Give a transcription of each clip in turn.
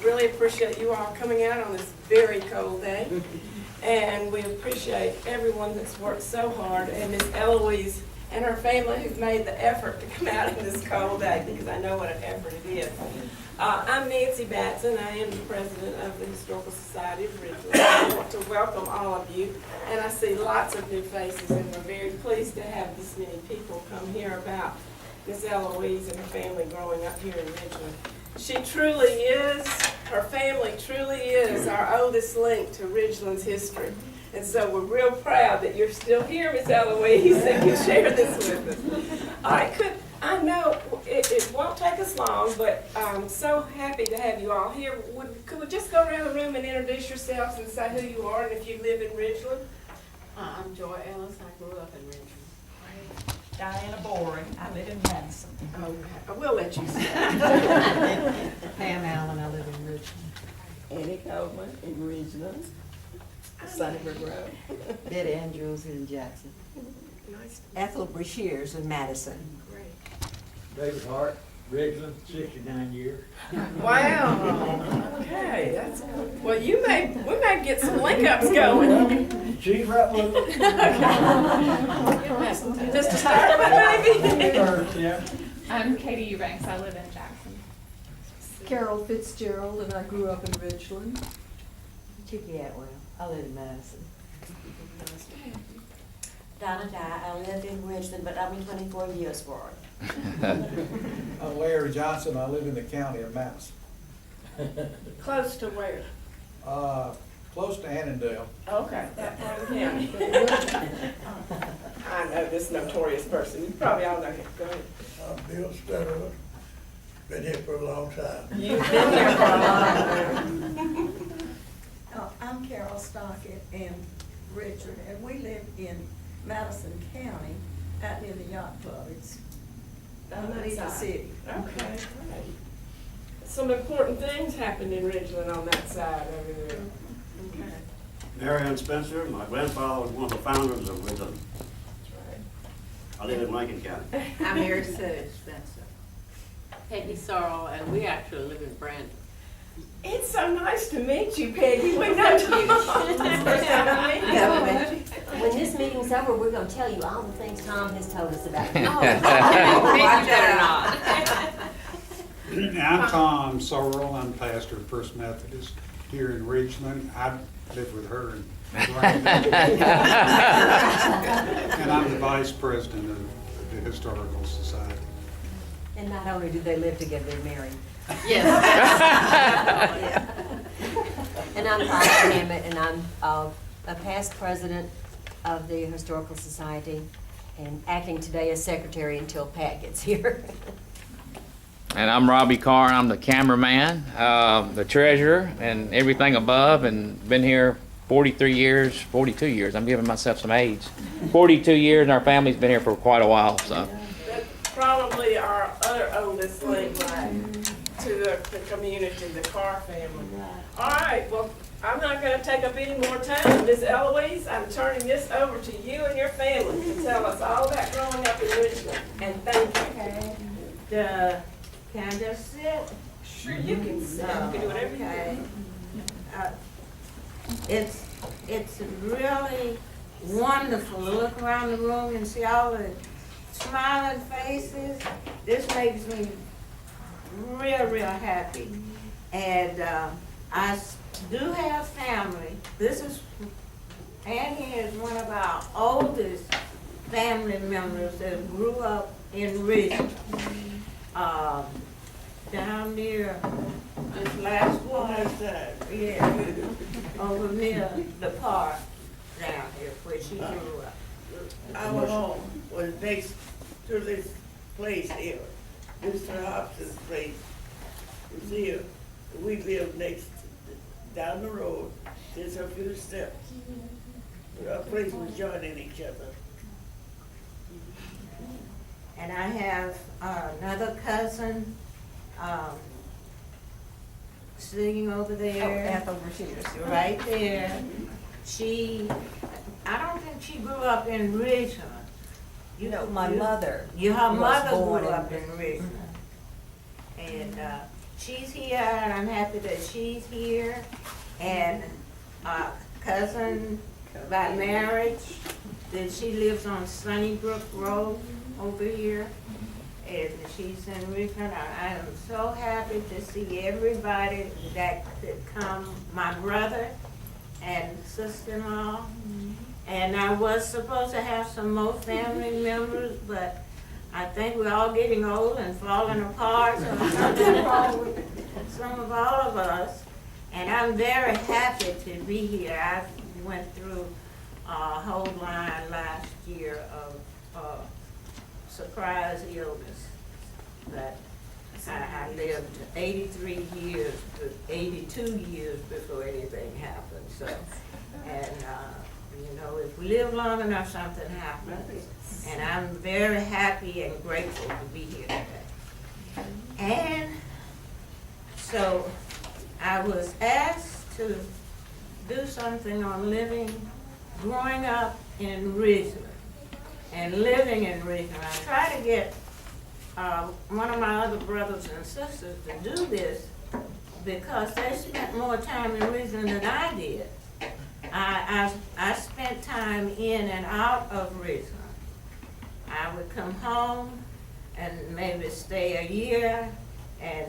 really appreciate you all coming out on this very cold day. And we appreciate everyone that's worked so hard, and Miss Eloise and her family who've made the effort to come out in this cold day, because I know what an effort it is. I'm Nancy Batson. I am the president of the Historical Society of Ridgeland. I want to welcome all of you, and I see lots of new faces, and we're very pleased to have this many people come hear about Miss Eloise and her family growing up here in Ridgeland. She truly is, her family truly is our oldest link to Ridgeland's history. And so we're real proud that you're still here, Miss Eloise, and can share this with us. I know it won't take us long, but I'm so happy to have you all here. Could we just go around the room and introduce yourselves and say who you are and if you live in Ridgeland? I'm Joy Ellis. I grew up in Ridgeland. Diana Boring. I live in Madison. Okay, I will let you say. Pam Allen. I live in Ridgeland. Annie Coleman in Ridgeland, Sunnybrook Road. Betty Andrews in Jackson. Nice. Ethel Brashears in Madison. Great. David Hart, Ridgeland, 69 years. Wow. Okay, that's good. Well, we may get some link-ups going. She's right with it. Just to start with, maybe. First, yeah. I'm Katie Eubanks. I live in Jackson. Carol Fitzgerald, and I grew up in Ridgeland. Chicky Atwell. I live in Madison. Donna Dye, I live in Ridgeland, but I'm 24 years for it. I'm Larry Johnson. I live in the county of Madison. Close to where? Close to Annandale. Okay, that part of the county. I know this notorious person. You probably all know him. Go ahead. I'm Bill Stutterwood. Been here for a long time. You've been here for a long time. I'm Carol Stockett in Richard, and we live in Madison County, out near the yacht club. It's underneath the city. Okay, great. Some important things happened in Ridgeland on that side over there. Okay, Marion Spencer, my grandfather was one of the founders of Ridgeland. that's right. I live in Lincoln County. I'm Mary Sedge Spencer. Peggy Sorrell, and we actually live in Brandon. It's so nice to meet you, Peggy. We've known you. First time I meet you. Yeah, when this meeting's over, we're gonna tell you all the things Tom has told us about you. Watch better not. I'm Tom Sorrell. I'm pastor of First Methodist here in Ridgeland. I live with her in Brandon. And I'm the vice president of the Historical Society. And not only do they live together, they're married. Yes. And I'm Paula Hammett, and I'm a past president of the Historical Society and acting today as secretary until Pat gets here. And I'm Robbie Carr. I'm the cameraman, the treasurer, and everything above, and been here 42 years. I'm giving myself some age. 42 years, and our family's been here for quite a while. So That's probably our other oldest link to the community, the Carr family. All right, well, I'm not going to take up any more time. Ms. Eloise, I'm turning this over to you and your family to tell us all about growing up in Ridgeland. And thank you. Okay. Can I just sit? Sure, you can sit. You can do whatever you Okay. want. It's really wonderful to look around the room and see all the smiling faces. This makes me real happy. And I do have family. Annie is one of our oldest family members that grew up in Ridgeland. Down near this last one, yeah, over near the park down here where she grew up. Our home was next to this place here. Mr. Hobson's place was here. We lived next, down the road, just a few steps. Our place was joining each other. And I have another cousin sitting over there. Ethel Brashears. Right there. I don't think she grew up in Ridgeland. You know, my mother. Her was mother born grew in up in Ridgeland. And she's here, and I'm happy that she's here. And cousin by marriage, that she lives on Sunnybrook Road over here. And she's in Ridgeland. I am so happy to see everybody that could come. My brother and sister-in-law. And I was supposed to have some more family members, but I think we're all getting old and falling apart, so there's something wrong with some of all of us. And I'm very happy to be here. I went through a whole line last year of surprise illness. But I lived 83 years, 82 years before anything happened. So, and you know, if we live long enough, something happens. And I'm very happy and grateful to be here today. And so I was asked to do something on growing up in Ridgeland and living in Ridgeland. I try to get one of my other brothers and sisters to do this because they spent more time in Ridgeland than I did. I spent time in and out of Ridgeland. I would come home and maybe stay a year and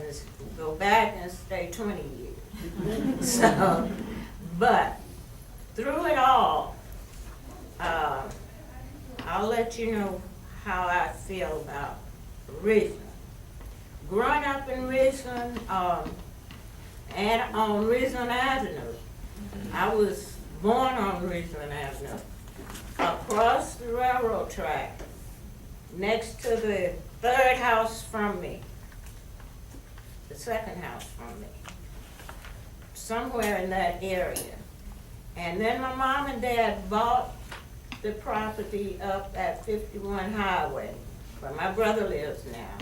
go back and stay 20 years. So, but through it all, I'll let you know how I feel about Ridgeland. Growing up in Ridgeland, and on Ridgeland Avenue, I was born on Ridgeland Avenue, across the railroad track, next to the third house from me, the second house from me, somewhere in that area. And then my mom and dad bought the property up at 51 Highway, where my brother lives now.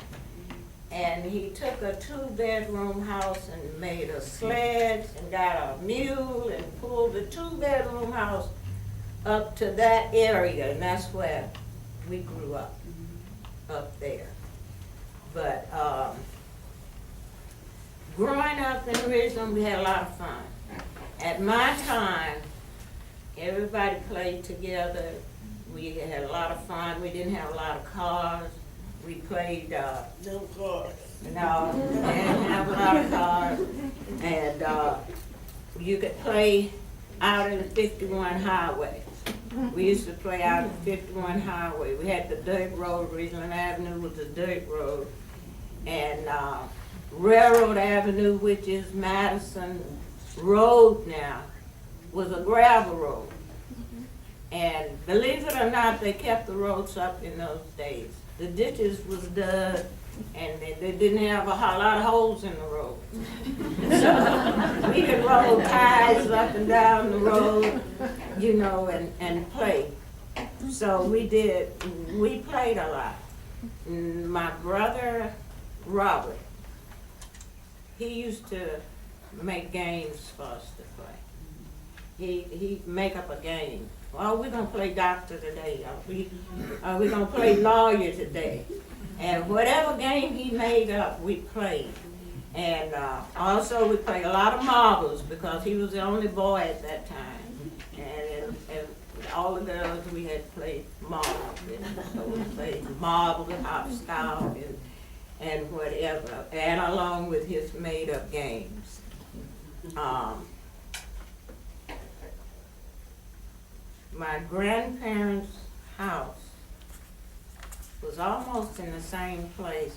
And he took a 2-bedroom house and made a sledge and got a mule and pulled the 2-bedroom house up to that area, and that's where we grew up there. But growing up in Ridgeland, we had a lot of fun. At my time, everybody played together. We had a lot of fun. We didn't have a lot of cars. We played, No cars. no, we didn't have a lot of cars. And you could play out in the 51 Highway. We used to play out in the 51 Highway. We had the dirt road. Ridgeland Avenue was the dirt road. And Railroad Avenue, which is Madison Road now, was a gravel road. And believe it or not, they kept the roads up in those days. The ditches was dug, and they didn't have a lot of holes in the road. So we could roll ties up and down the road, you know, and play. So we played a lot. My brother, Robert, he used to make games for us to play. He'd make up a game. Well, we're gonna play doctor today. We're gonna play lawyer today. And whatever game he made up, we played. And also we played a lot of marbles because he was the only boy at that time. And all the girls, we had played marbles. And so we played marbles, hopscotch, and whatever, and along with his made-up games. My grandparents' house was almost in the same place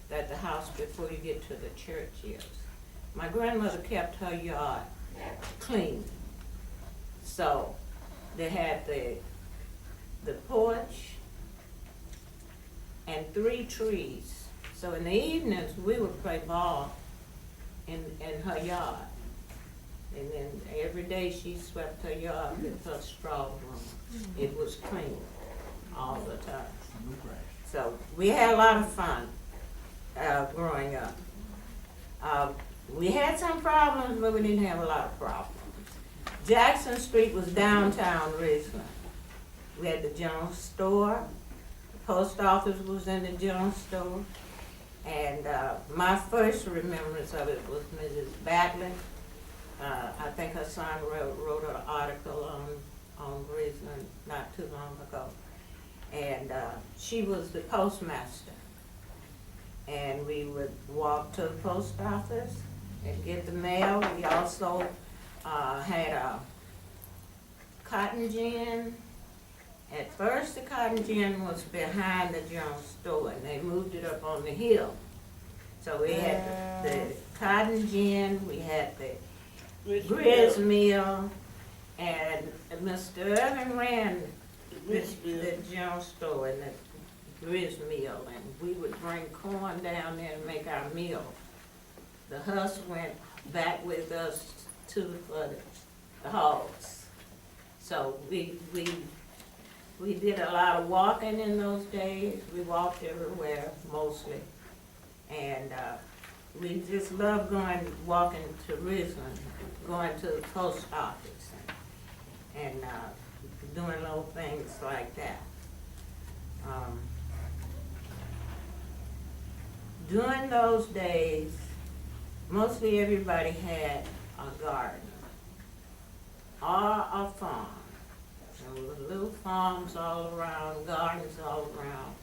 that the house before you get to the church is. My grandmother kept her yard clean. So they had the porch and 3 trees. So in the evenings, we would play ball in her yard. And then every day she swept her yard with her straw broom. It was clean all the time. So we had a lot of fun growing up. We had some problems, but we didn't have a lot of problems. Jackson Street was downtown Ridgeland. We had the general store. The post office was in the general store. And my first remembrance of it was Mrs. Batley. I think her son wrote an article on Ridgeland not too long ago. And she was the postmaster. And we would walk to the post office and get the mail. We also had a cotton gin. At first, the cotton gin was behind the general store, and they moved it up on the hill. So we had the cotton gin, we had the grist mill, and Mr. Irvin ran the general store and the grist mill, and we would bring corn down there and make our meal. The husk went back with us to the hogs. So we did a lot of walking in those days. We walked everywhere mostly. And we just loved walking to Ridgeland, going to the post office and doing little things like that. During those days, mostly everybody had a garden or a farm. There were little farms all around, gardens all around,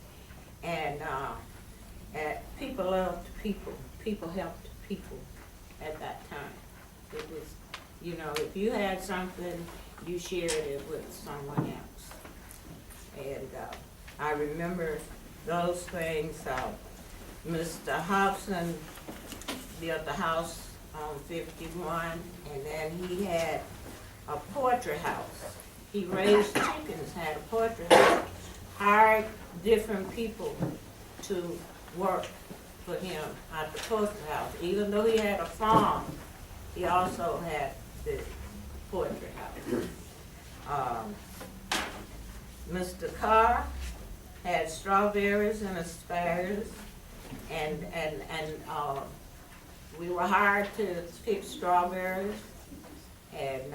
and people loved people. People helped people at that time. It was, you know, if you had something, you shared it with someone else. And I remember those things. Mr. Hobson built a house on 51, and then he had a poultry house. He raised chickens, had a poultry house, hired different people to work for him at the poultry house. Even though he had a farm, he also had the poultry house. Mr. Carr had strawberries and asparagus, and we were hired to pick strawberries, and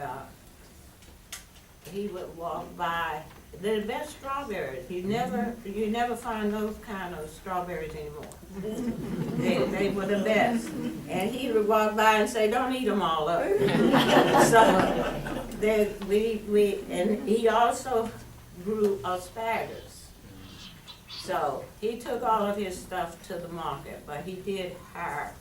he would walk by. They're the best strawberries. You never find those kind of strawberries anymore. They were the best. And he would walk by and say, "Don't eat them all up." So and he also grew asparagus. So he took all of his stuff to the market, but he did hire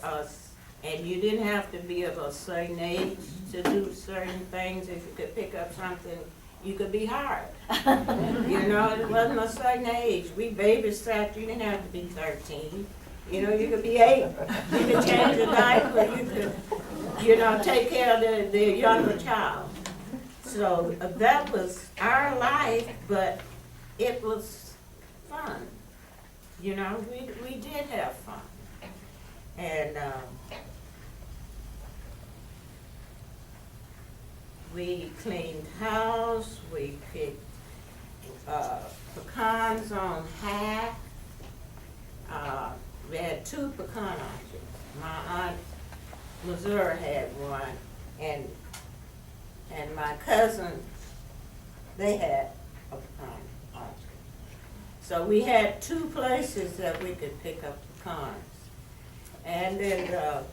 us. And you didn't have to be of a certain age to do certain things. If you could pick up something, you could be hired. You know, it wasn't a certain age. We babysat, you didn't have to be 13. You know, you could be 8. You could change a diaper, you could, you know, take care of the younger child. So that was our life, but it was fun. You know, we did have fun. And we cleaned house, we picked pecans on hack. We had 2 pecan orchards. My aunt Missouri had one, and my cousin, they had a pecan orchard. So we had 2 places that we could pick up pecans. And then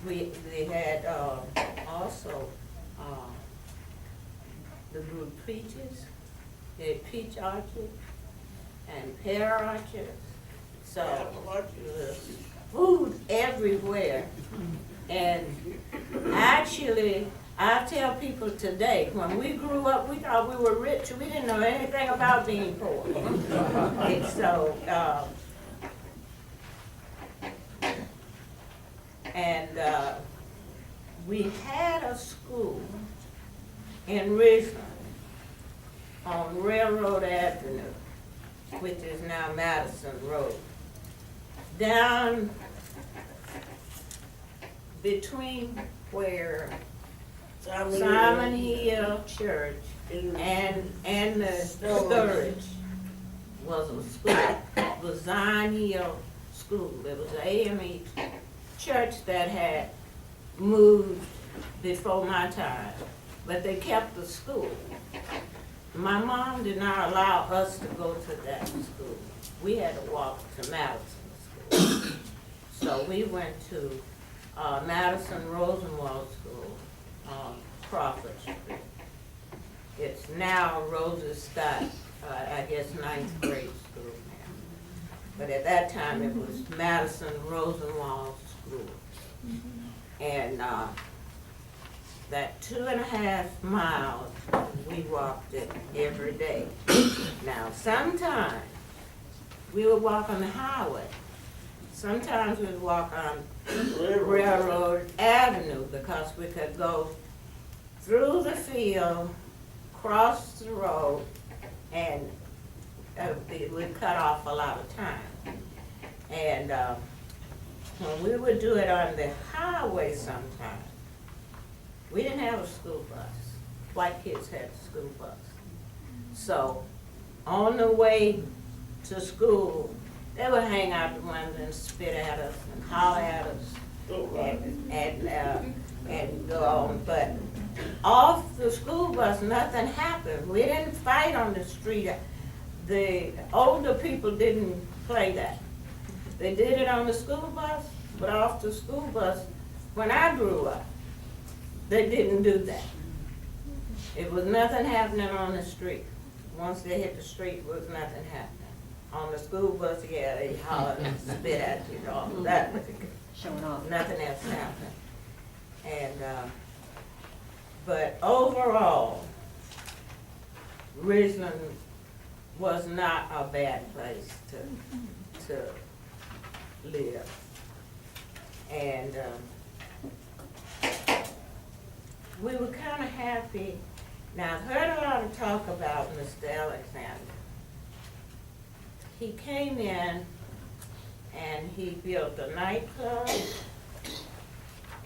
we had also the blue peaches, the peach orchard, and pear orchards. So food everywhere. And actually, I tell people today, when we grew up, we thought we were rich. We didn't know anything about being poor. And so, we had a school in Ridgeland on Railroad Avenue, which is now Madison Road, down between where Simon Hill Church and the storage was a school. It was Zion Hill School. It was an AME church that had moved before my time, but they kept the school. My mom did not allow us to go to that school. We had to walk to Madison So we went to Madison Rosenwald School on Crawford Street. It's now Rosa Scott, I guess 9th grade school now. But at that time, it was Madison Rosenwald School. And that 2.5 miles, we walked it every day. Now, sometimes we would walk on the highway. Sometimes we'd walk on Railroad Avenue because we could go through the field, cross the road, and it would cut off a lot of time. And when we would do it on the highway sometimes, we didn't have a school bus. White kids had a school bus. So on the way to school, they would hang out the window and spit at us and holler at us and go on. But off the school bus, nothing happened. We didn't fight on the street. The older people didn't play that. They did it on the school bus, but off the school bus, when I grew up, they didn't do that. It was nothing happening on the street. Once they hit the street, it was nothing happening. On the school bus, yeah, they hollered and spit at you, all of that was Showing off. nothing else happened. And, but overall, Ridgeland was not a bad place to live. And we were kind of happy. Now, I've heard a lot of talk about Mr. Alexander. He came in and he built a nightclub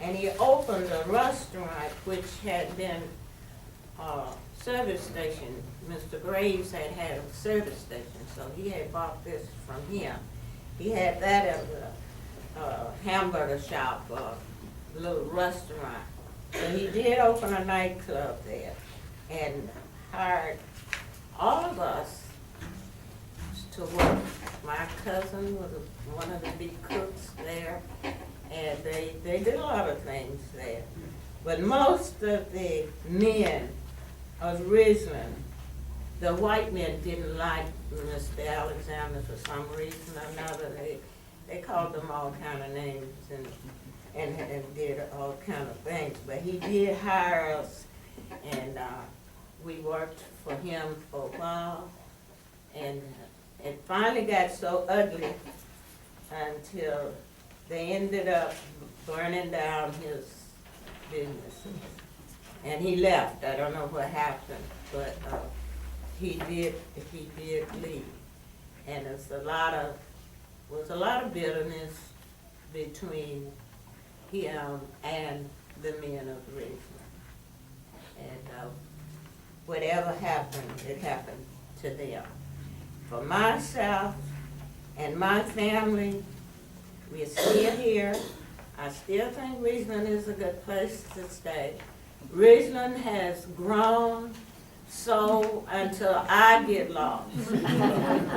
and he opened a restaurant which had been a service station. Mr. Graves had a service station, so he had bought this from him. He had that as a hamburger shop, a little restaurant. So he did open a nightclub there and hired all of us to work. My cousin was one of the big cooks there, and they did a lot of things there. But most of the men of Ridgeland, the white men didn't like Mr. Alexander for some reason or another. They called them all kind of names and did all kind of things. But he did hire us, and we worked for him for a while. And it finally got so ugly until they ended up burning down his business. And he left. I don't know what happened, but he did leave. And was a lot of bitterness between him and the men of Ridgeland. And whatever happened, it happened to them. For myself and my family, we're still here. I still think Ridgeland is a good place to stay. Ridgeland has grown so until I get lost.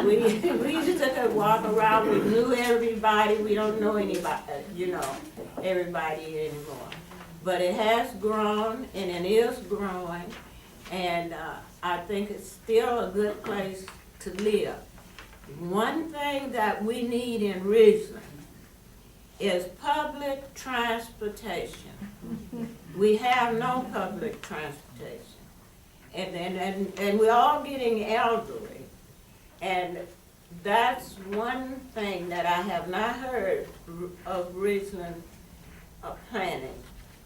We used to walk around, we knew everybody, we don't know anybody, everybody anymore. But it has grown and it is growing, and I think it's still a good place to live. One thing that we need in Ridgeland is public transportation. We have no public transportation. And we're all getting elderly. And that's one thing that I have not heard of Ridgeland planning,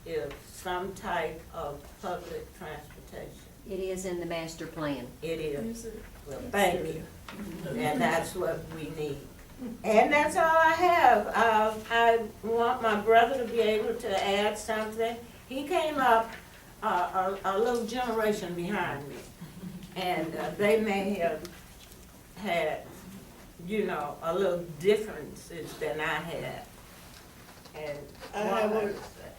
is some type of public transportation. It is in the master plan. It is. Well, thank you. And that's what we need. And that's all I have. I want my brother to be able to add something. He came up a little generation behind me, and they may have had, a little differences than I had. And I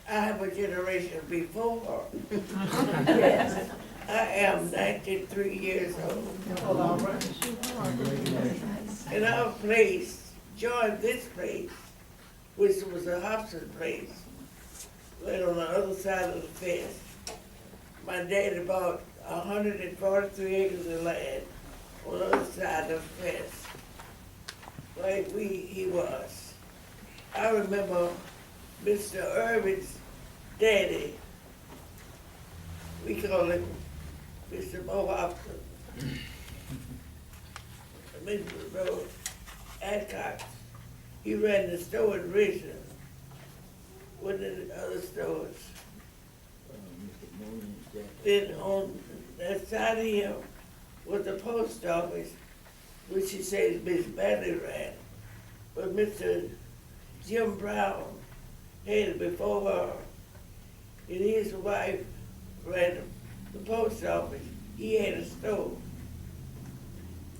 have a generation before. yes. I am 93 years old. In our place, joined this place, which was a Hobson place, right on the other side of the fence. My daddy bought 143 acres of land on the other side of the fence, like he was. I remember Mr. Irvin's daddy, we call him Mr. Mo Hobson. Mr. Adcock, he ran the store in Ridgeland, one of the other stores. Then on that side of him was the post office, which he said Miss Bailey ran. But Mr. Jim Brown had it before her, and his wife ran the post office. He had a store.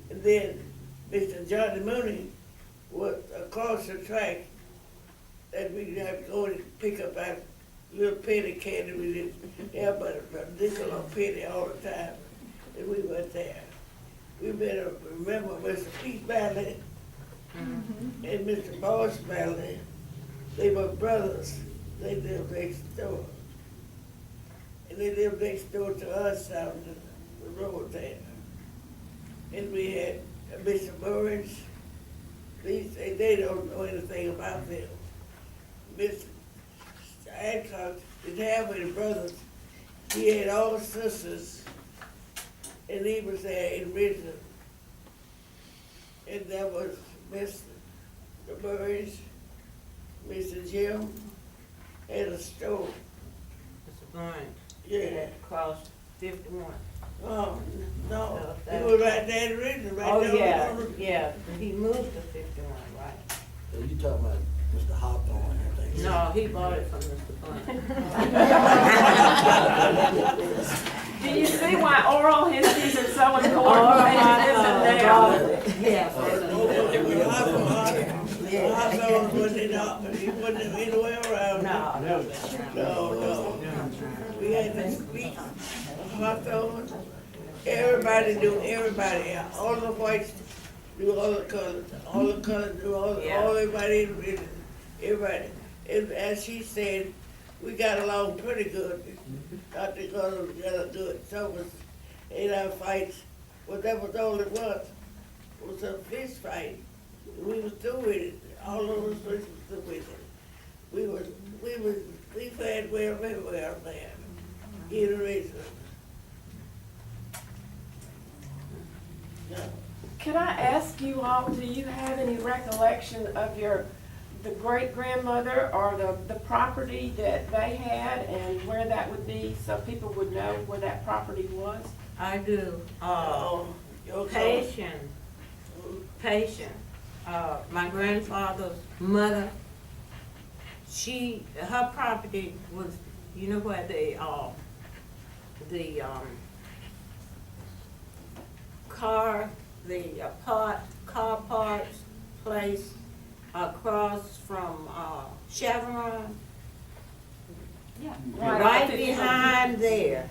And then Mr. Johnny Mooney was across the track that we have to go and pick up our little penny candy. We didn't have but a nickel or penny all the time, and we went there. We better remember Mr. Pete Valley and Mr. Boss Valley. They were brothers. They lived next door. And they lived next door to us down the road there. And we had Mr. Burns. They don't know anything about them. Mr. Adcock didn't have any brothers. He had all sisters, and he was there in Ridgeland. And that was Mr. Burns, Mr. Jim, had a store. Mr. Burns. Yeah. Across 51. Oh, no, that he was right there in Ridgeland, right Oh, there. yeah, on the- yeah, he moved to 51, right? So you talking about Mr. Hawthorne and things? No, he bought it from Mr. Blunt. Do you see why oral histories are so important? Oh, They my live God. them down. Yes. It was Hawthorne he wasn't anywhere around. No. We had to speak Hawthorne. Everybody knew everybody. All the whites knew all the colors. All the colors knew all everybody. Everybody. And as she said, we got along pretty good. Not the colors got good. So was in our fights. But that was all it was. It was a fist fight. We was through with it. All of us was through with it. We fed well everywhere there. In Ridgeland. No. Can I ask you all, do you have any recollection of the great-grandmother or the property that they had and where that would be, so people would know where that property was? I do. Patient. My grandfather's mother, her property was, you know where the car parts place across from Chevron. Yeah. Right behind there,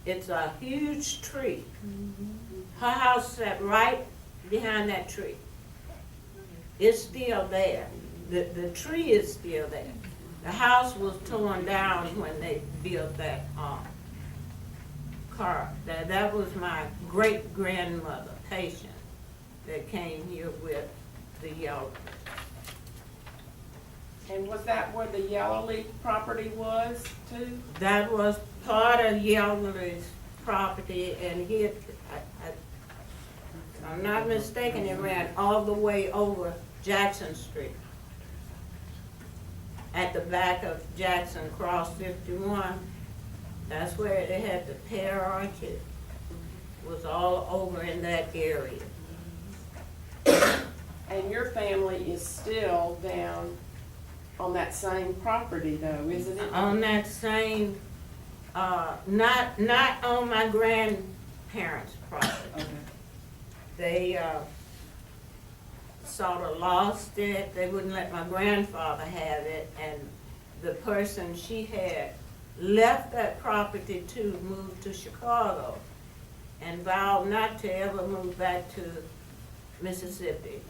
it's a huge tree. Her house sat right behind that tree. It's still there. The tree is still there. The house was torn down when they built that car. That was my great-grandmother, Patient, that came here with the yellow. And was that where the Yellow Leaf property was too? That was part of Yellow property, and I'm not mistaken, it ran all the way over Jackson Street. At the back of Jackson, cross 51, that's where they had the pear orchard. Was all over in that area. And your family is still down on that same property though, isn't it? On that same, not on my grandparents' property. Okay. They sort of lost it. They wouldn't let my grandfather have it, and the person she had left that property to move to Chicago and vowed not to ever move back to Mississippi.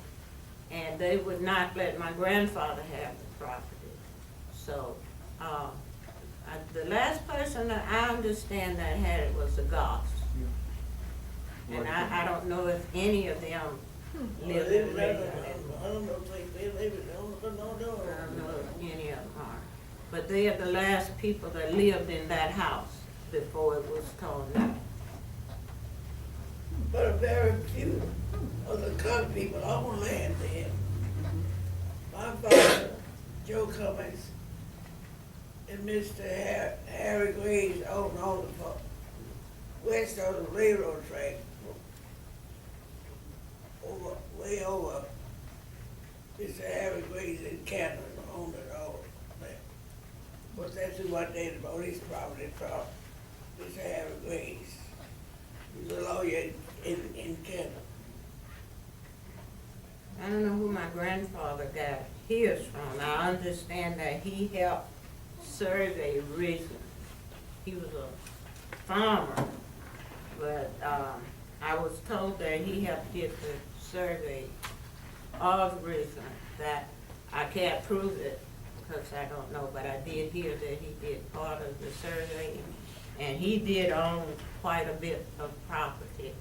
and they would not let my grandfather have the property. So, the last person that I understand that had it was the Goss. And I don't know if any of them live in Ridgeland. I don't know if they live in, I don't know. I don't know if any of them are. But they are the last people that lived in that house before it was torn down. But a very few of the country people own land there. My father, Joe Cummings, and Mr. Harry Graves owned all the west of the railroad track. Way over. Mr. Harry Graves in Canada owned it all. But that's who I did about his property from. Mr. Harry Graves. He's a lawyer in Canada. I don't know who my grandfather got his from. I understand that he helped survey Ridgeland. He was a farmer, but I was told that he helped get the survey of Ridgeland. That I can't prove it because I don't know, but I did hear that he did part of the survey, and he did own quite a bit of property.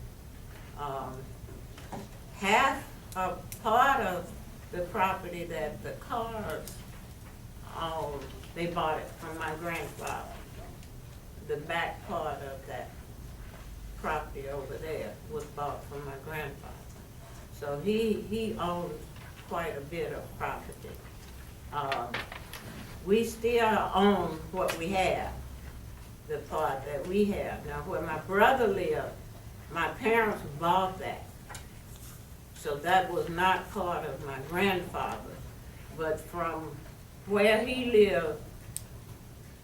Half a part of the property that the Cars owned, they bought it from my grandfather. The back part of that property over there was bought from my grandfather. So he owned quite a bit of property. We still own what we have, the part that we have. Now, where my brother lived, my parents bought that. So that was not part of my grandfather. But from where he lived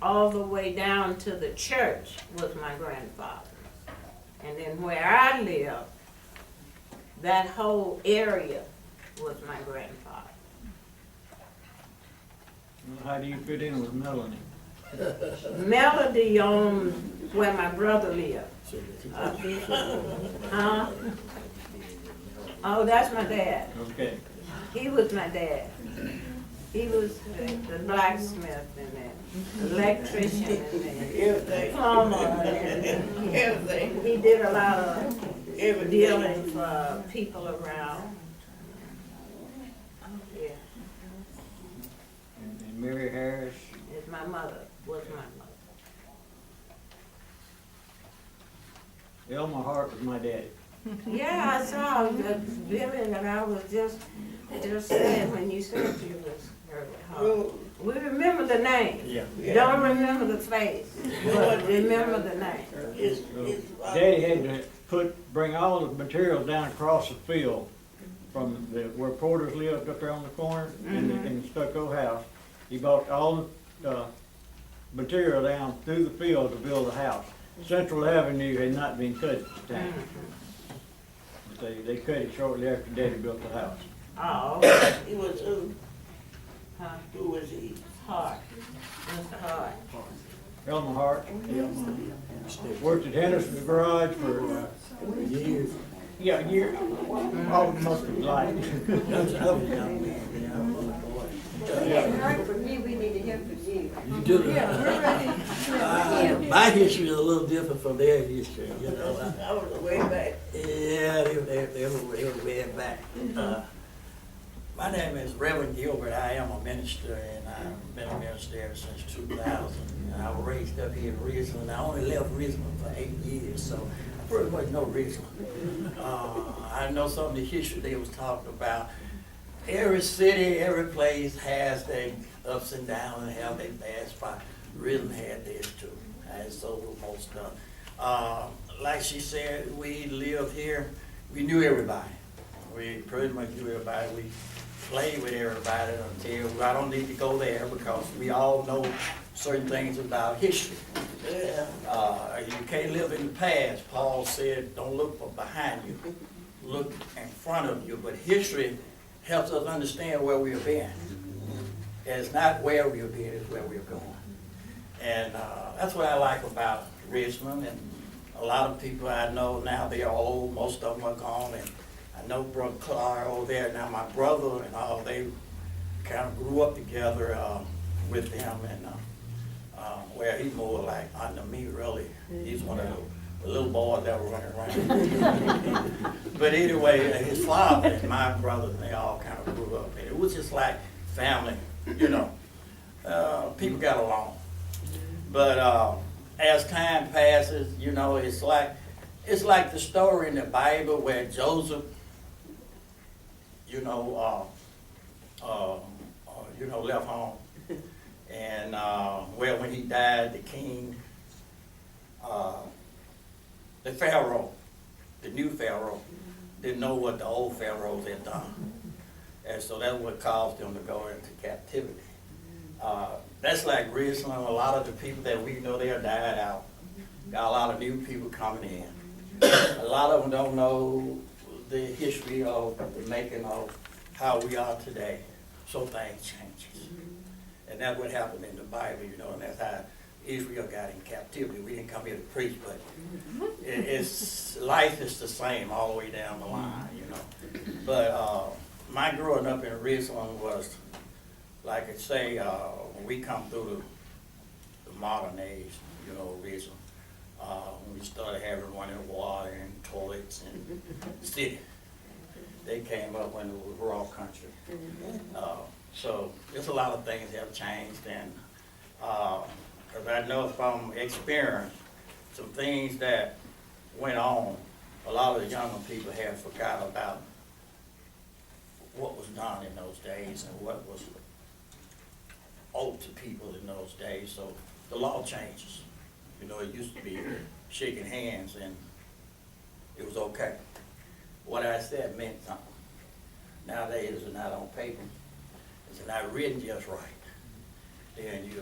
all the way down to the church was my grandfather. And then where I lived, that whole area was my grandfather. How do you fit in with Melanie? Melody owned where my brother lived. Oh, that's my dad. Okay. He was my dad. He was the blacksmith and the electrician and the plumber and Everything. he did a lot of dealing for people around. Yeah, And Mary Harris? it's my mother, was my mother. Elma Hart was my daddy. Yeah, I saw Billy, and I was just saying when you said you was Herbert Hart. We remember the name. Yeah. Don't remember the face, but remember the name. Daddy had to bring all the material down across the field from where Porter's lived up there on the corner in the stucco house. He bought all the material down through the field to build a house. Central Avenue had not been cut at the time. They cut it shortly after Daddy built the house. Oh, He was who? huh? Who was he? Hart, Mr. Hart. Elma Hart. Worked at Henderson Garage for Years. yeah, year, almost his life. Heard from you, we need to hear from you. You do. My history is a little different from their history, you know. I was way back. Yeah, they were way back. My name is Reverend Gilbert. I am a minister, and I've been a minister ever since 2000. I was raised up here in Ridgeland. I only left Ridgeland for 8 years, so I pretty much know Ridgeland. I know some of the history they was talking about. Every city, every place has their ups and downs and have their bad spots. Ridgeland had theirs too, and so will most of them. Like she said, we lived here. We knew everybody. We pretty much knew everybody. We played with everybody until, I don't need to go there because we all know certain things about history. You can't live in the past. Paul said, don't look for behind you, look in front of you. But history helps us understand where we have been. And it's not where we have been, it's where we're going. And that's what I like about Ridgeland. And a lot of people I know now, they are old, most of them are gone. And I know brother Clark over there. Now my brother and all, they kind of grew up together with him, and where he's more like under me really. He's one of the little boys that were running around. But anyway, his father and my brothers, they all kind of grew up, and it was just like family, you know. People got along. But as time passes, you know, it's like the story in the Bible where Joseph, left home, and when he died, the king, the Pharaoh, the new Pharaoh, didn't know what the old Pharaohs had done, and so that's what caused them to go into captivity. That's like Ridgeland. A lot of the people that we know there died out. Got a lot of new people coming in. A lot of them don't know the history of the making of how we are today. So things change. And that's what happened in the Bible, you know, and that's how Israel got in captivity. We didn't come here to preach, but life is the same all the way down the line, you know. But my growing up in Ridgeland was, like I say, when we come through the modern age, you know, Ridgeland, when we started having running water and toilets and city. They came up when it was raw country. So there's a lot of things that have changed, and because I know from experience, some things that went on, a lot of the younger people have forgot about what was done in those days and what was owed to people in those days. So the law changes. You know, it used to be shaking hands and it was okay. What I said meant something. Nowadays it's not on paper. It's not written just right. Then you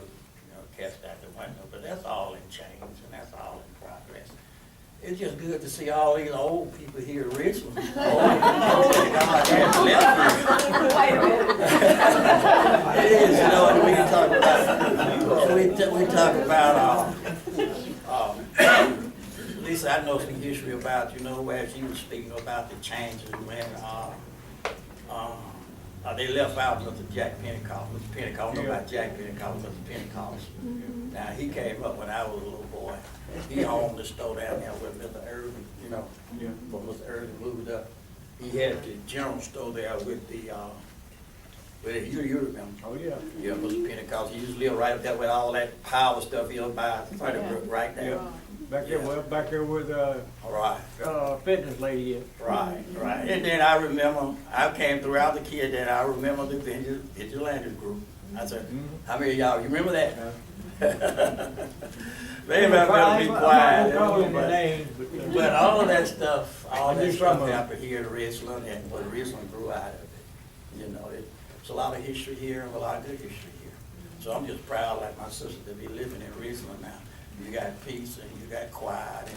cast out the window. But that's all in change and that's all in progress. It's just good to see all these old people here in Richmond. It is, you know, and we can talk about, we talk about, Lisa, I know some history about, you know, where she was speaking about the changes when they left out Mr. Jack Pentecost. Mr. Pentecost, I don't know about Jack Pentecost, Mr. Pentecost. Now, he came up when I was a little boy. He owned the store down there with Mr. Irvin, you know, when Mr. Irvin moved up. He had the general store there with the, you remember? Oh, yeah. Yeah, Mr. Pentecost. He used to live right up there with all that power stuff he was by Brook right there. Yeah. Back there where the fitness lady is. Right. And then I remember, I came throughout the kid that I remember the Vigilante group. I said, how many of y'all, you remember that? Maybe I better be quiet. But all of that stuff, happened here in Ridgeland, and what Ridgeland grew out of it. You know, it's a lot of history here and a lot of good history here. So I'm just proud, like my sister, to be living in Ridgeland now. You got peace and you got quiet,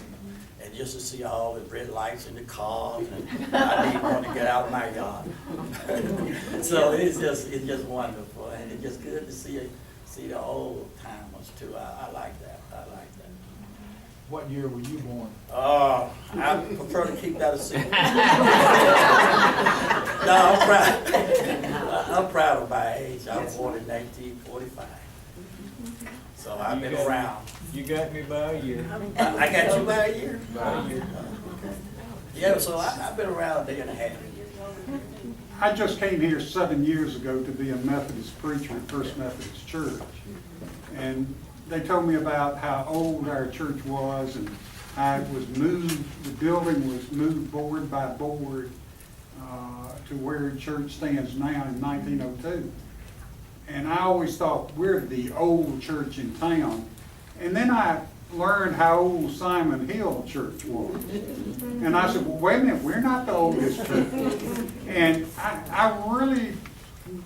and just to see all the red lights in the cars, and I didn't want to get out of my yard. So it's just wonderful, and it's just good to see the old timers too. I like that. What year were you born? I prefer to keep that a secret. No, I'm proud of my age. I was born in 1945. So I've been around. You got me by a year. I got you by a year? By a year. Yeah, so I've been around a day and a half. I just came here 7 years ago to be a Methodist preacher at First Methodist Church. And they told me about how old our church was and how it was moved, the building was moved board by board to where the church stands now in 1902. And I always thought we're the old church in town. And then I learned how old Simon Hill Church was. And I said, well, wait a minute, we're not the oldest church. And I really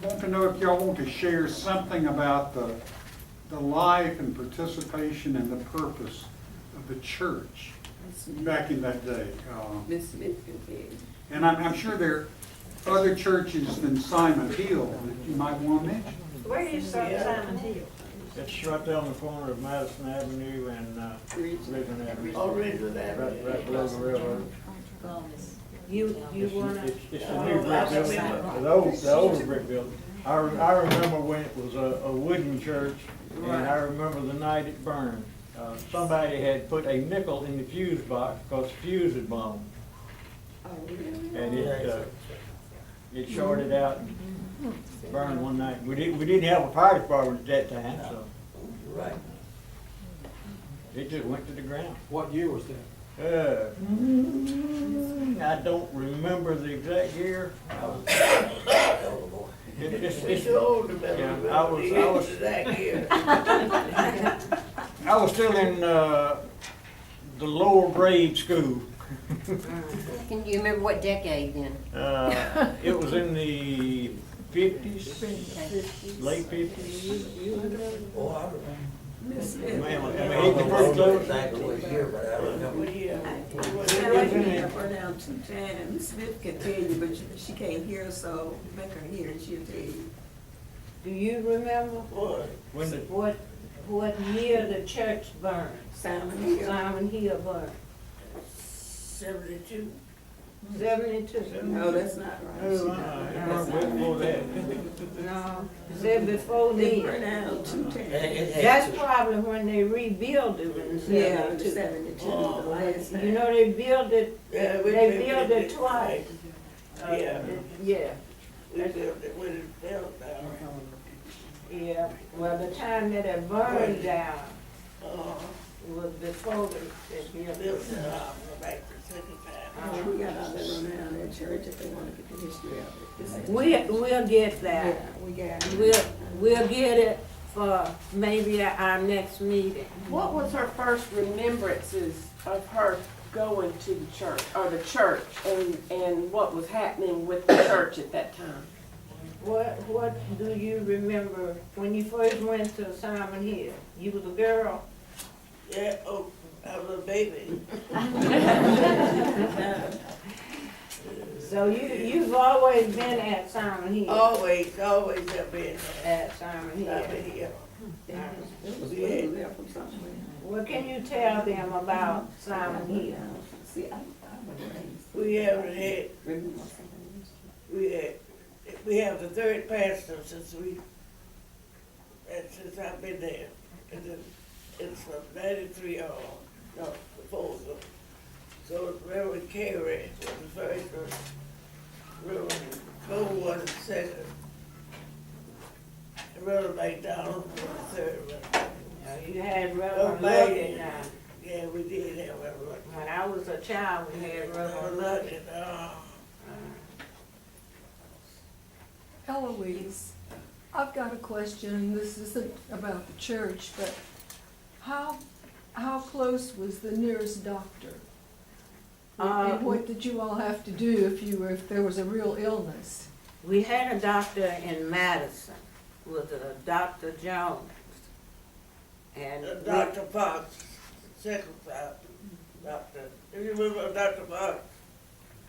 want to know if y'all want to share something about the life and participation and the purpose of the church back in that day. And I'm sure there are other churches than Simon Hill that you might want to mention. Where do you start Simon Hill? It's right there on the corner of Madison Avenue and Ridgeland Avenue. Oh, Ridgeland Avenue. Right below the railroad. You wanna? It's a new brick building, the old brick building. I remember when it was a wooden church, and I remember the night it burned. Somebody had put a nickel in the fuse box because the fuse had blown. And it shorted out and burned one night. We didn't have a fire department at that time, so Right. it just went to the ground. What year was that? I don't remember the exact year. It's old to remember. Yeah, I was That year. I was still in the lower grade school. Can you remember what decade then? It was in the 50s, late 50s. Oh, I remember. I mean, the first know close. exactly what year, but I remember. Her down 2 times. Smith can tell you, but she can't hear, so make her hear and she'll tell you. Do you remember When the, what year the church burned? Simon Hill. Simon Hill burned. 72. 72. No, that's not right. it burned way before that. No, said before They then. burned out 2 times. That's probably when they rebuilt it in Yeah, 72. 72, the last time. You know, they built it, Yeah, they built it twice. Yeah. Yeah, We built it when it fell down. yeah. Well, the time that it burned down Uh, was before they built built it. it up, go back the second time. We got all that on down that church if they want to get the history of it. We'll get that. Yeah, we got it. We'll get it for maybe our next meeting. What was her first remembrances of her going to the church, or the church, and what was happening with the church at that time? What do you remember when you first went to Simon Hill? You was a girl? Yeah, oh, I was a baby. So you've always been at Simon Hill? Always have been At Simon Hill. here. It was We had- there from somewhere. What can you tell them about Simon Hill? See, I was raised. We haven't had, Remember something? we have the third pastor since I've been there. And then it's from 93 on, no, before, so Reverend Carey was the first one, Reverend Cole was the second, and Reverend McDonald was the third one. You had Oh, Reverend man. Luggett now. Yeah, we did have Reverend. When I was a child, we had Reverend Luggett. Eloise, I've got a question. This isn't about the church, but how close was the nearest doctor? And what did you all have to do if there was a real illness? We had a doctor in Madison, was a Dr. Jones. And Dr. Fox, second doctor. Do you remember Dr. Fox?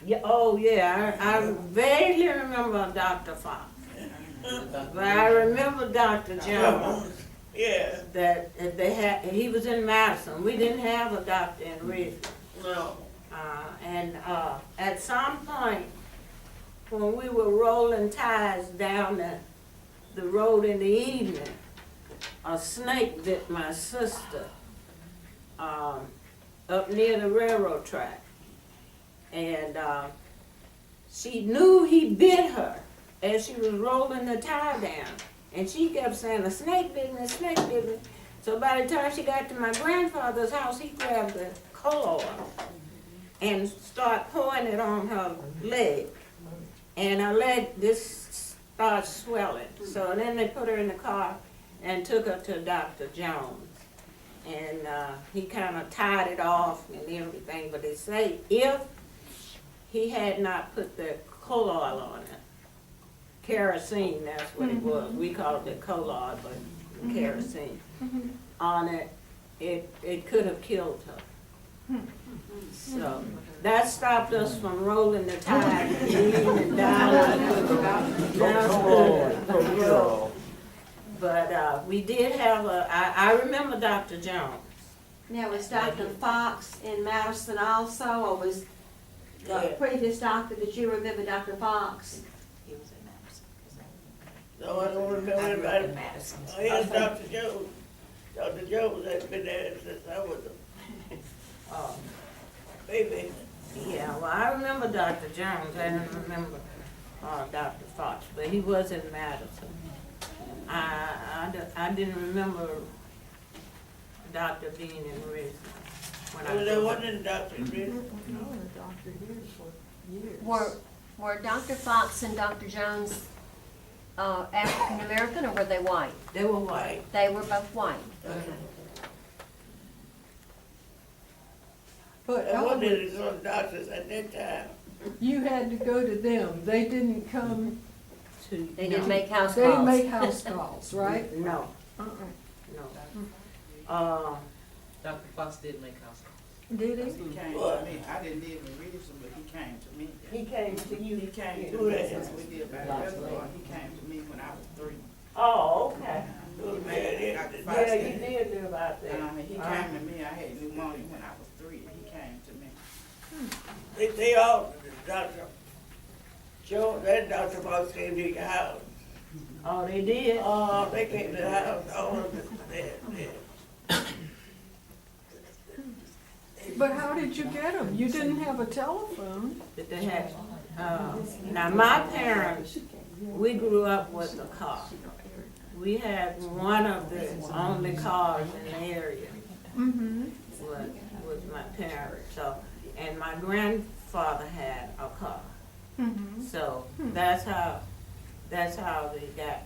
Yeah, oh yeah, I vaguely remember Dr. Fox. But I remember Dr. Jones. Yeah. That they had, he was in Madison. We didn't have a doctor in Ridgeland. No. And at some point, when we were rolling ties down the road in the evening, a snake bit my sister up near the railroad track. And she knew he bit her as she was rolling the tie down. And she kept saying, "The snake bit me, the snake bit me." So by the time she got to my grandfather's house, he grabbed the coal oil and started pouring it on her leg. And her leg just started swelling. So then they put her in the car and took her to Dr. Jones. And he kind of tied it off and everything. But they say if he had not put the coal oil on it, kerosene, that's what it was. We called it coal oil, but kerosene. On it, it could have killed her. So that stopped us from rolling the tide and down to the road. But we did have I remember Dr. Jones. Now, was Dr. Fox in Madison also, or was the previous doctor that you remember, Dr. Fox? He was in Madison. No, I don't remember I grew up anybody. in Madison. Oh, yes, Dr. Jones. Dr. Jones has been there since I was a baby. Yeah, well, I remember Dr. Jones, I don't remember, Dr. Fox, but he was in Madison. I didn't remember Doctor being in Ridgeland when I Well, there grew up. wasn't a doctor, really. No, the doctor here for years. Were Dr. Fox and Dr. Jones African American, or were they white? They were white. They were both white. But There wasn't any Eloise, sort of doctors at that time. you had to go to them. They didn't come, They didn't make house they didn't calls. make house calls, right? No, Uh-uh. no. Dr. Fox did make house calls. Did he? He came to me. I didn't live in Ridgeland, but he came to me. He came to you. He came to Who me that since is? we lived by the reservoir. He came to me when I was 3. Oh, okay. Oh, man, Yeah, you did know about that. He came to me. I had pneumonia when I was 3, and he came to me. They all, Dr. Jones and Dr. Fox came to your house. Oh, they did? Oh, they came to the house, all of them, But how did you get them? You didn't have a telephone. That they had, now my parents, we grew up with a car. We had one of the only cars in the area. Mm-hmm. Was my parents, so, and my grandfather had a car. Mm-hmm. So that's how they got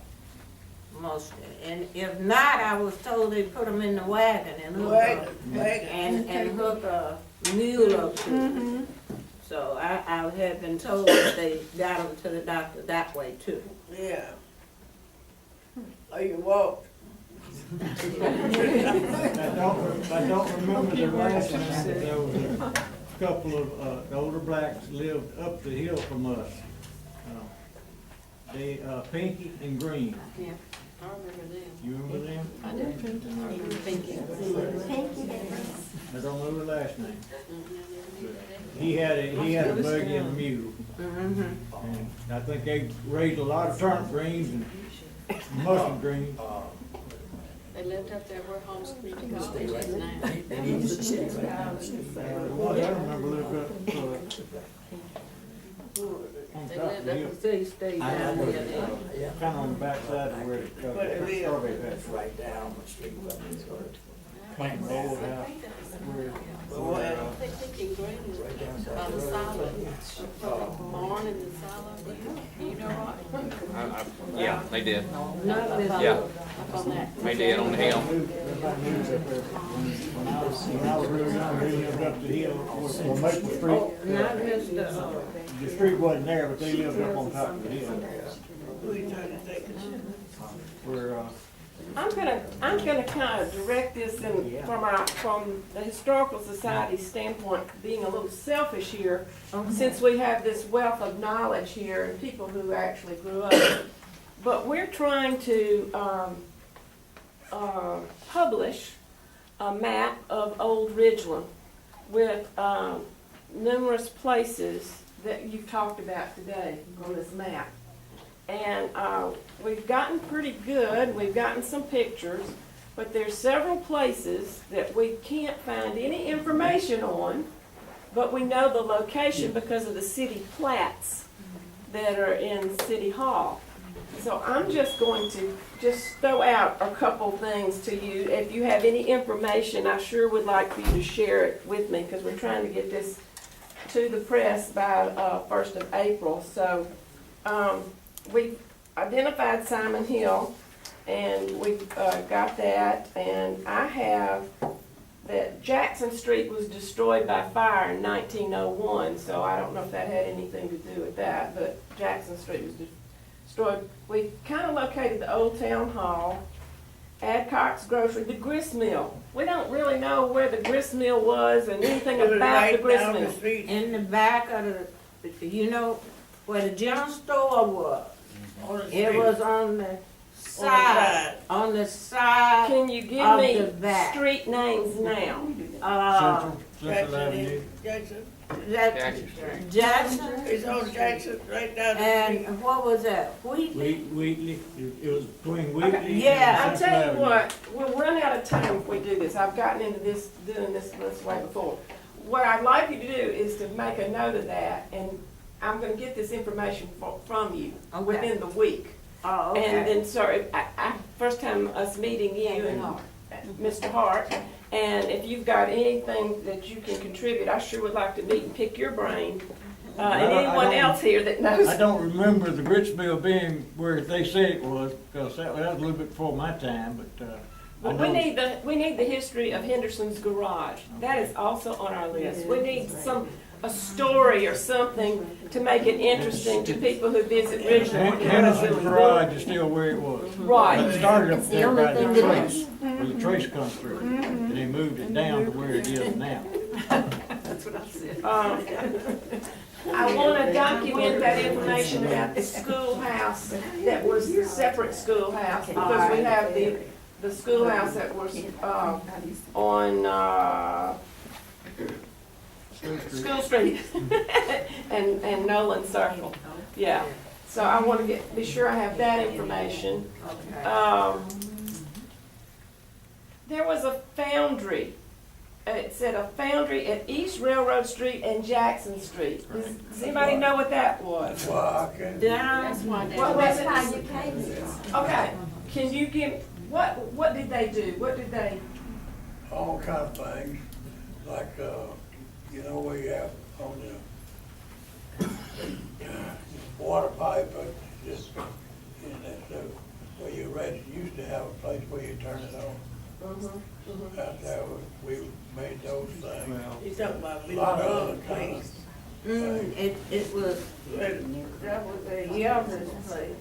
most, and if not, I was told they put them in the wagon and hook and hook a mule up to it. So I had been told that they got them to the doctor that way too. Yeah. Oh, you walked. I don't remember the last name, but there was a couple of, the older blacks lived up the hill from us. They, Pinky and Green. Yeah, I remember them. You remember them? I do. Pinky. I don't know the last name. He had a buggy and a mule. And I think they raised a lot of turnip greens and mustard greens. They lived up there where Holmes Community College is now. I remember a little bit, on They top of lived the up hill. in City State down there then. Kind of on the backside of where the strawberry patch was. Right down the street from this Plant the old house. Where, Picking green is by the silo. Barn and the silo. You know what? Yeah, they did. Yeah. Up on that. They did on the hill. When I was real young, we lived up the hill, on Maple Street. Not Mr. The street wasn't there, but they lived up on top of the hill. Who you trying to think Where, I'm gonna kind of direct this from the Historical Society's standpoint, being a little selfish here, since we have this wealth of knowledge here and people who actually grew up. But we're trying to publish a map of Old Ridgeland with numerous places that you've talked about today on this map. And we've gotten pretty good, we've gotten some pictures, but there's several places that we can't find any information on, but we know the location because of the city plats that are in City Hall. So I'm just going to just throw out a couple things to you. If you have any information, I sure would like for you to share it with me, because we're trying to get this to the press by 1st of April. So we've identified Simon Hill, and we've got that, and I have that Jackson Street was destroyed by fire in 1901, so I don't know if that had anything to do with that, but Jackson Street was destroyed. We kind of located the Old Town Hall, Adcock's Grocery, the grist mill. We don't really know where the grist mill was and anything It was about right the grist down the mill. street. In the back of the, you know, where the general store was. On the It street. was on the on the side Can you give of me the back. street names now? Central Avenue. Jackson, That, Jackson, it's on Jackson, right down the street. and what was that, Wheatley? Wheatley, it was between Wheatley Yeah. I and tell Central you Avenue. what, we'll run out of time if we do this. I've gotten into this, doing this way before. What I'd like you to do is to make a note of that, and I'm gonna get this information from you Okay. within the week. Oh, okay. And then, sorry, first time us meeting you and Mr. Hart, and if you've got anything that you can contribute, I sure would like to meet and pick your brain. And I anyone don't- else here that knows. I don't remember the grits mill being where they said it was, because that was a little bit before my time, but, I Well, know. we need the history of Henderson's Garage. That is also on our list. We need a story or something to make it interesting to people who visit Ridgeland. Henderson's Garage is still where it was. Right. It started up It's the there only by the thing that trace, is. where the trace comes through. And they moved it down to where it is now. That's what I said. I want to document that information about the schoolhouse that was the separate schoolhouse, because we have the schoolhouse that was, on, School Street and Nolan Circle, yeah. So I want to be sure I have that information. There was a foundry. It said a foundry at East Railroad Street and Jackson Street. Does anybody know what that was? Down, What was it? That's why you came here. Okay, can you give, what did they do? What did they? All kind of things, like, you know, where you have on the water pipe, but just, where you used to have a place where you turn it on. Out there, we made those things. You talking about A lot of other Big kind place. it was, that was the youngest place.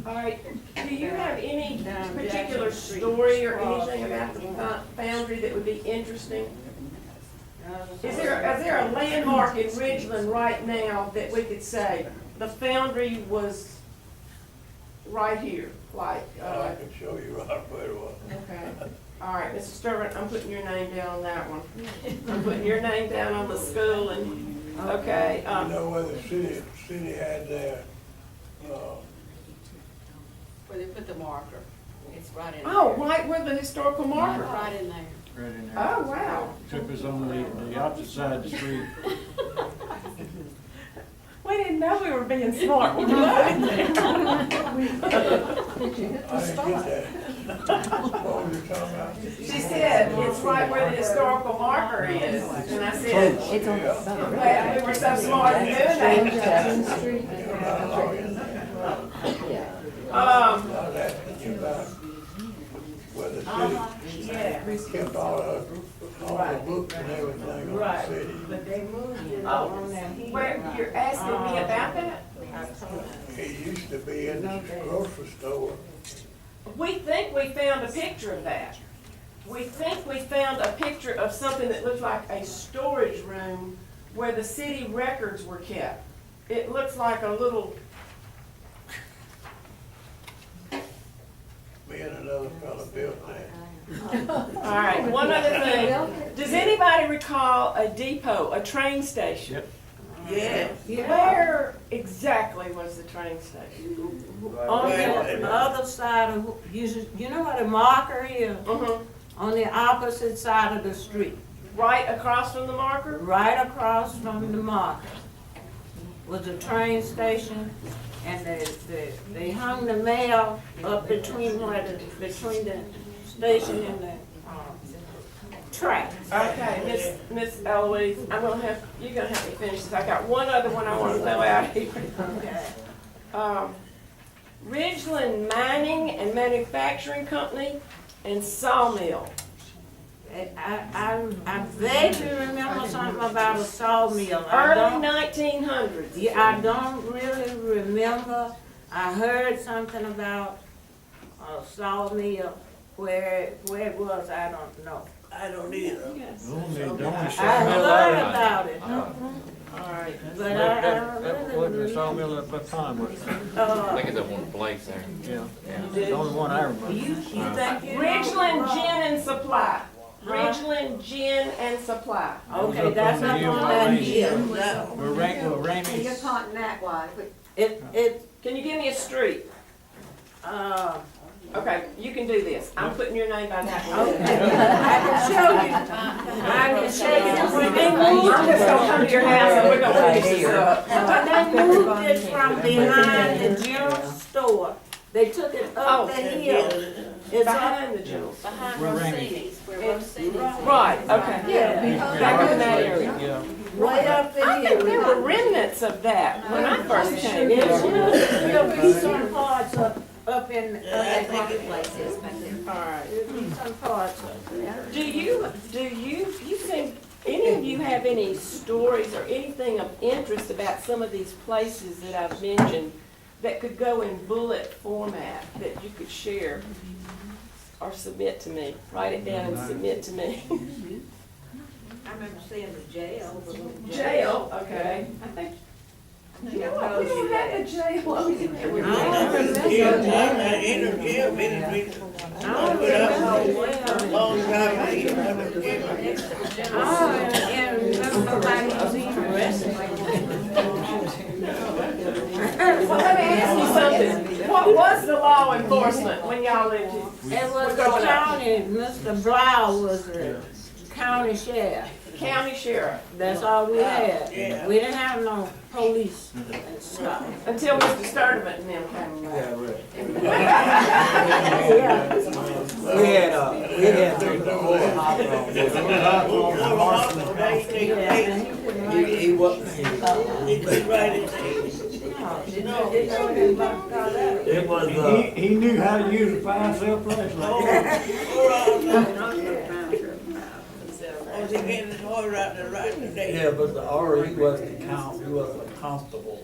All right, do you have any particular story or anything about the foundry that would be interesting? Is there a landmark in Ridgeland right now that we could say, the foundry was right here, like, I could show you right where it was. okay. All right, Mr. Sturman, I'm putting your name down on that one. I'm putting your name down on the school and, okay. You know where the city had their, Where they put the marker. It's right in there. Oh, right where the historical marker. Right in there. Right in there. Oh, wow. Except it's on the opposite side of the street. We didn't know we were being smart. We didn't know I didn't get that. What were you talking about? She said, it's right where the historical marker is. And I said, It's on the side. well, we were so smart in doing that. I was asking you about where the city kept all the books and everything on the city. But they moved it Oh, on that hill. where, you're asking me about that? It used to be in the grocery store. We think we found a picture of that. We think we found a picture of something that looked like a storage room where the city records were kept. It looks like a little, Me and another fella built that. all right, one other thing. Does anybody recall a depot, a train station? Yeah. Where exactly was the train station? On the other side of, you know what a marker is? On the opposite side of the street, Right across from the marker? right across from the marker was a train station, and they hung the mail up between the station and the tracks. Okay, Miss Eloise, you're gonna have to finish this. I got one other one I want to throw out here. Okay. Ridgeland Mining and Manufacturing Company and Sawmill. I vaguely remember something about a sawmill. Early 1900s. Yeah, I don't really remember. I heard something about a sawmill. Where it was, I don't know. I don't either. The only I sawmill heard I- about it. All right, but That wasn't the sawmill at that time, was it? I think it's up on the place there. Yeah, the only one I remember. Ridgeland Gin and Supply. Ridgeland Gin and Supply. Okay, that's up on that hill. We're Ramey. You're talking that way, but It, Can you give me a street? Okay, you can do this. I'm putting your name by that one. okay, I can show you. I can show you when they moved. I'm just gonna come to your house and we're gonna finish this up. When they moved it from behind the general store, they took it up the hill. It's up, Behind the jewels. Behind We're Rosini's, where Rosini's is. Right, okay. yeah, Back in that area. Yeah. way up the I think there hill. were remnants of that when I first came. There'll be some parts up in, that marketplace is back there. All right. there'll be some parts up there. Do you think, any of you have any stories or anything of interest about some of these places that I've mentioned that could go in bullet format that you could share or submit to me? Write it down and submit to me. I remember seeing the jail. Jail, okay. I think, you know what, we don't have a jail over here. Long time I used to have a kid. And remember nobody was even arrested. Well, let me ask you something. What was the law enforcement when y'all lived here? It was the county, Mr. Blau was the county sheriff. County sheriff. That's all we had. Yeah. We didn't have no police and stuff. Until Mr. Sturdivant and them came around. Yeah. We had the he wasn't, it was, He knew how to use a fine self-flashlight. Was he getting his order out there right today? yeah, but the R, he wasn't the he wasn't a constable.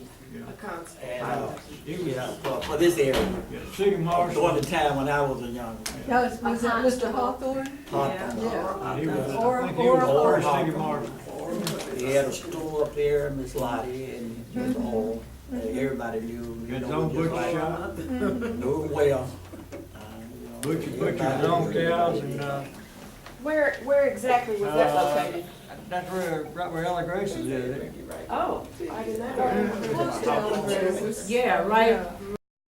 A constable. And, you know, for this area. City marshal. During the time when I was a young Now, was that Mr. Hawthorne? man. He was, Or- I think he was the or- first city marshal. He had a store up there, Miss Lottie, and it was all, everybody knew. His own butcher shop. Knew him well. Butcher, his own cows, and, Where exactly was that located? that's where, right where Ella Grace is. Oh, I didn't know. Yeah, right,